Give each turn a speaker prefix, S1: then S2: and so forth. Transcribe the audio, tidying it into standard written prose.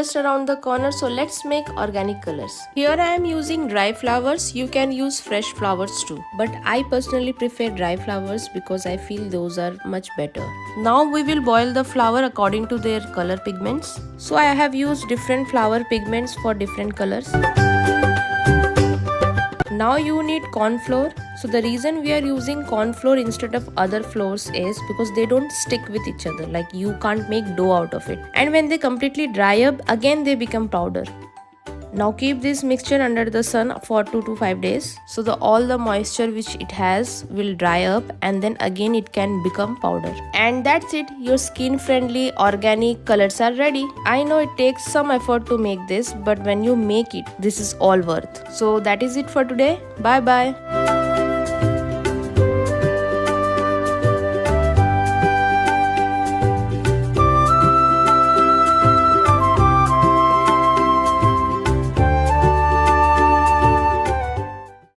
S1: just around the corner, so let's make organic colors. Here I am using dry flowers. You can use fresh flowers too, but I personally prefer dry flowers because I feel those are much better. Now we will boil the flower according to their color pigments. So I have used different flower pigments for different colors. Now you need corn flour. So the reason we are using corn flour instead of other flours is because they don't stick with each other, like you can't make dough out of it. And when they completely dry up, again they become powder. Now keep this mixture under the sun for 2 to 5 days. So all the moisture which it has will dry up and then again it can become powder. And that's it, your skin friendly organic colors are ready. I know it takes some effort to make this, but when you make it, this is all worth. So that is it for today. Bye bye.